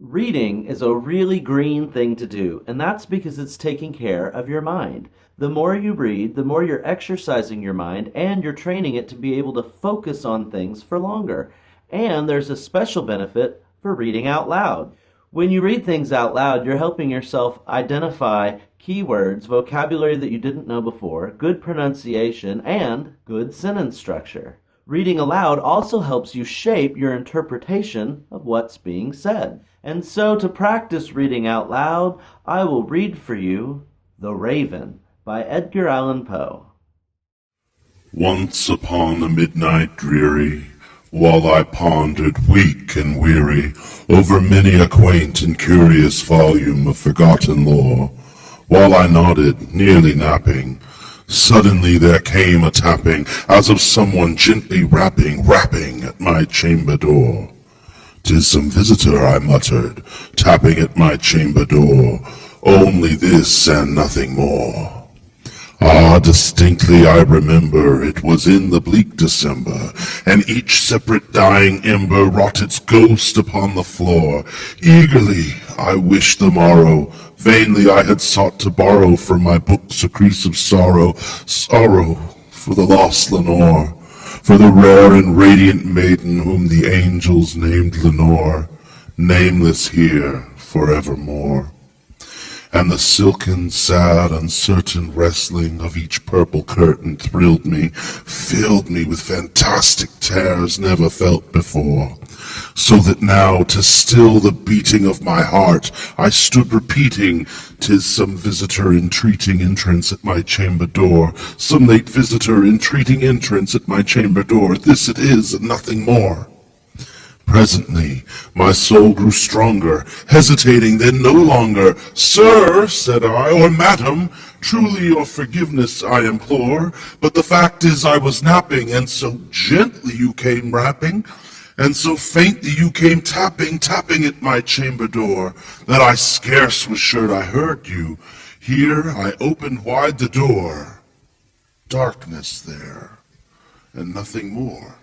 Reading is a really green thing to do, and that's because it's taking care of your mind. The more you read, the more you're exercising your mind and you're training it to be able to focus on things for longer. And there's a special benefit for reading out loud. When you read things out loud, you're helping yourself identify keywords, vocabulary that you didn't know before, good pronunciation, and good sentence structure. Reading aloud also helps you shape your interpretation of what's being said. And so, to practice reading out loud, I will read for you The Raven by Edgar Allan Poe. Once upon a midnight dreary, while I pondered, weak and weary, over many a quaint and curious volume of forgotten lore, while I nodded, nearly napping, suddenly there came a tapping, as of someone gently rapping at my chamber door. "'Tis some visitor," I muttered, tapping at my chamber door, "only this and nothing more." Ah, distinctly I remember it was in the bleak December, and each separate dying ember wrought its ghost upon the floor. Eagerly I wished the morrow, vainly I had sought to borrow from my books a crease of sorrow, sorrow for the lost Lenore, for the rare and radiant maiden whom the angels named Lenore, nameless here forevermore. And the silken, sad, uncertain wrestling of each purple curtain thrilled me, filled me with fantastic terrors never felt before, so that now, to still the beating of my heart, I stood repeating, "'Tis some visitor entreating entrance at my chamber door, some late visitor entreating entrance at my chamber door, this it is and nothing more." Presently my soul grew stronger, hesitating then no longer. "Sir," said I, "or madam, truly your forgiveness I implore, but the fact is I was napping, and so gently you came rapping, and so faintly you came tapping at my chamber door, that I scarce was sure I heard you. Here I opened wide the door. Darkness there, and nothing more.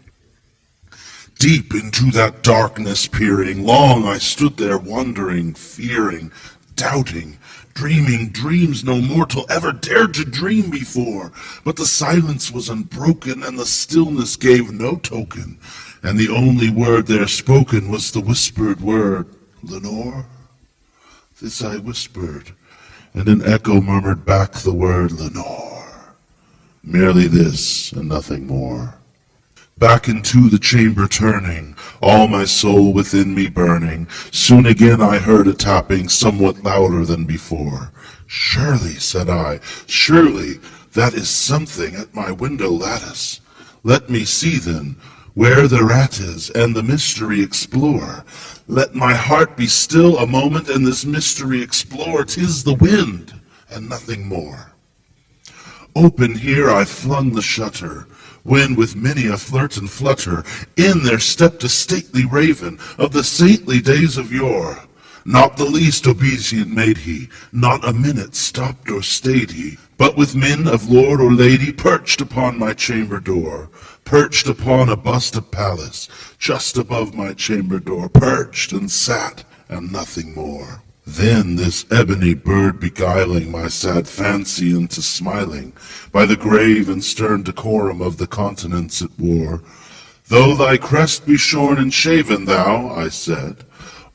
Deep into that darkness peering, long I stood there wondering, fearing, doubting, dreaming dreams no mortal ever dared to dream before. But the silence was unbroken, and the stillness gave no token, and the only word there spoken was the whispered word, "Lenore?" This I whispered, and an echo murmured back the word, "Lenore." Merely this, and nothing more. Back into the chamber turning, all my soul within me burning, soon again I heard a tapping somewhat louder than before. "Surely," said I, "surely that is something at my window lattice. Let me see then where thereat is, and the mystery explore. Let my heart be still a moment, and this mystery explore. 'Tis the wind, and nothing more." Open here I flung the shutter, when with many a flirt and flutter in there stepped a stately raven of the saintly days of yore. Not the least obedient made he, not a minute stopped or stayed he, but with mien of lord or lady perched upon my chamber door, perched upon a bust of Pallas, just above my chamber door, perched and sat, and nothing more. Then this ebony bird beguiling my sad fancy into smiling, by the grave and stern decorum of the countenance it wore. "Though thy crest be shorn and shaven, thou," I said,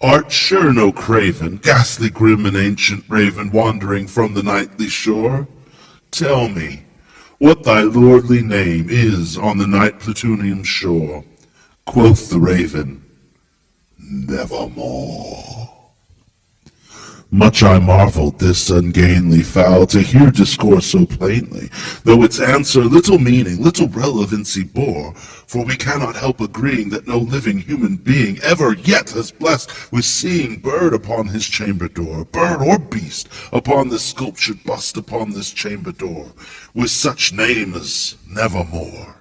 "art sure no craven, ghastly grim and ancient raven, wandering from the nightly shore? Tell me what thy lordly name is on the night Plutonian shore." Quoth the raven, "Nevermore." Much I marveled this ungainly fowl to hear discourse so plainly, though its answer little meaning, little relevancy bore, for we cannot help agreeing that no living human being ever yet has blessed with seeing bird upon his chamber door, bird or beast upon this sculptured bust upon this chamber door, with such name as Nevermore.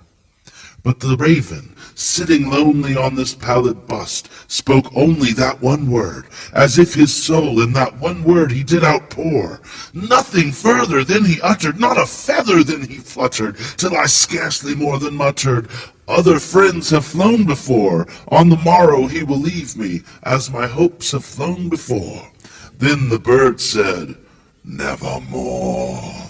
But the raven, sitting lonely on this pallid bust, spoke only that one word, as if his soul in that one word he did outpour. Nothing further then he uttered, not a feather then he fluttered, till I scarcely more than muttered, Other friends have flown before. On the morrow he will leave me, as my hopes have flown before. Then the bird said, Nevermore.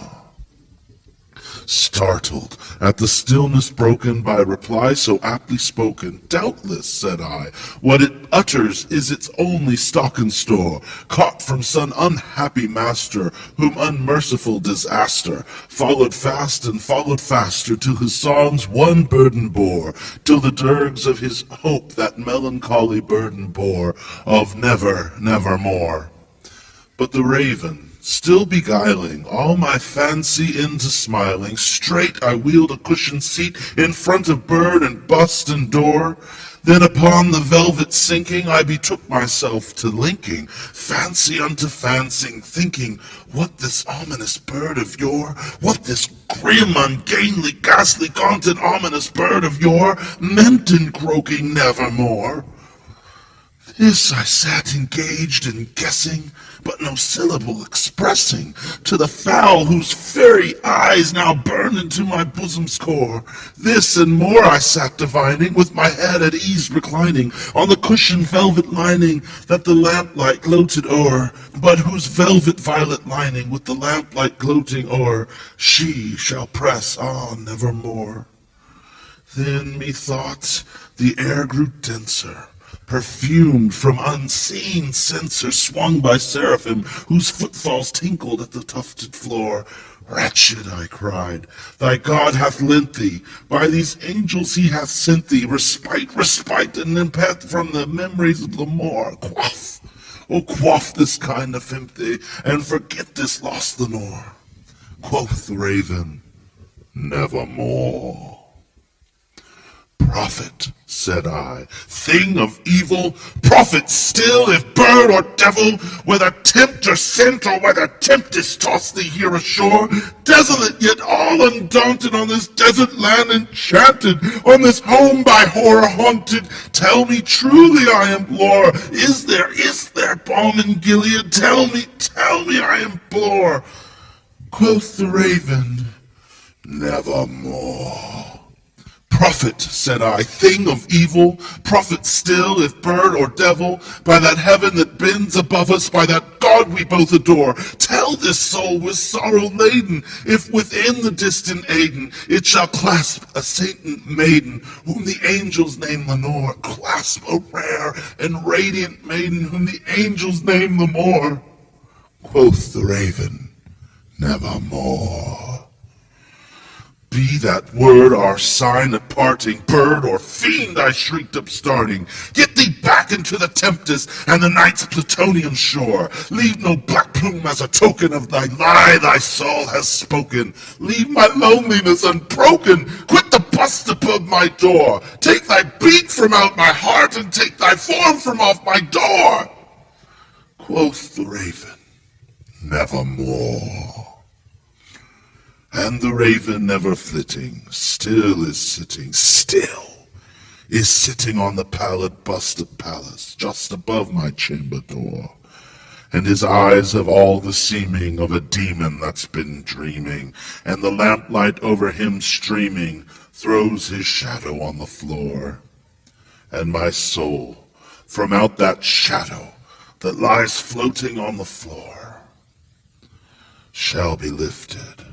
Startled at the stillness broken by reply so aptly spoken, doubtless, said I, what it utters is its only stock and store, caught from some unhappy master, whom unmerciful disaster followed fast and followed faster, till his songs one burden bore, till the dirges of his hope that melancholy burden bore, of never, nevermore. But the raven, still beguiling all my fancy into smiling, straight I wheeled a cushioned seat in front of bird and bust and door. Then upon the velvet sinking, I betook myself to linking fancy unto fancying, thinking what this ominous bird of yore, what this grim, ungainly, ghastly, gaunt, and ominous bird of yore meant in croaking nevermore. This I sat engaged in guessing, but no syllable expressing, to the fowl whose fairy eyes now burned into my bosom's core. This and more I sat divining, with my head at ease reclining, on the cushioned velvet lining that the lamplight gloated o'er, but whose velvet violet lining with the lamplight gloating o'er, she shall press on nevermore. Then methought the air grew denser, perfumed from unseen censer swung by seraphim, whose footfalls tinkled at the tufted floor. Wretched, I cried, thy God hath lent thee, by these angels he hath sent thee, respite, and nepenthe from the memories of the more. Quaff, oh quaff this kind of empty, and forget this lost Lenore. Quoth the raven, Nevermore. Prophet, said I, thing of evil, prophet still, if bird or devil, whether tempter sent or whether tempest tossed thee here ashore, desolate yet all undaunted, on this desert land enchanted, on this home by horror haunted, tell me truly, I implore, is there balm in Gilead? Tell me, I implore. Quoth the raven, Nevermore. Prophet, said I, thing of evil, prophet still, if bird or devil, by that heaven that bends above us, by that God we both adore, tell this soul with sorrow laden, if within the distant Aden it shall clasp a saint maiden, whom the angels name Lenore, clasp a rare and radiant maiden, whom the angels name the more. Quoth the raven, Nevermore. Be that word our sign at parting, bird or fiend, I shrieked upstarting. Get thee back into the tempest and the night's plutonian shore. Leave no black plume as a token of thy lie thy soul has spoken. Leave my loneliness unbroken. Quit the bust above my door. Take thy beat from out my heart and take thy form from off my door. Quoth the raven, Nevermore. And the raven never flitting, still is sitting on the pallid bust of Pallas, just above my chamber door. And his eyes have all the seeming of a demon that's been dreaming, and the lamplight over him streaming throws his shadow on the floor. And my soul, from out that shadow that lies floating on the floor, shall be lifted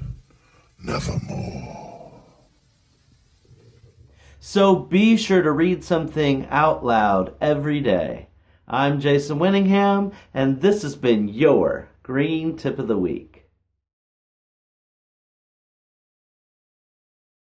nevermore. So be sure to read something out loud every day. I'm Jason Winningham, and this has been your Green Tip of the Week.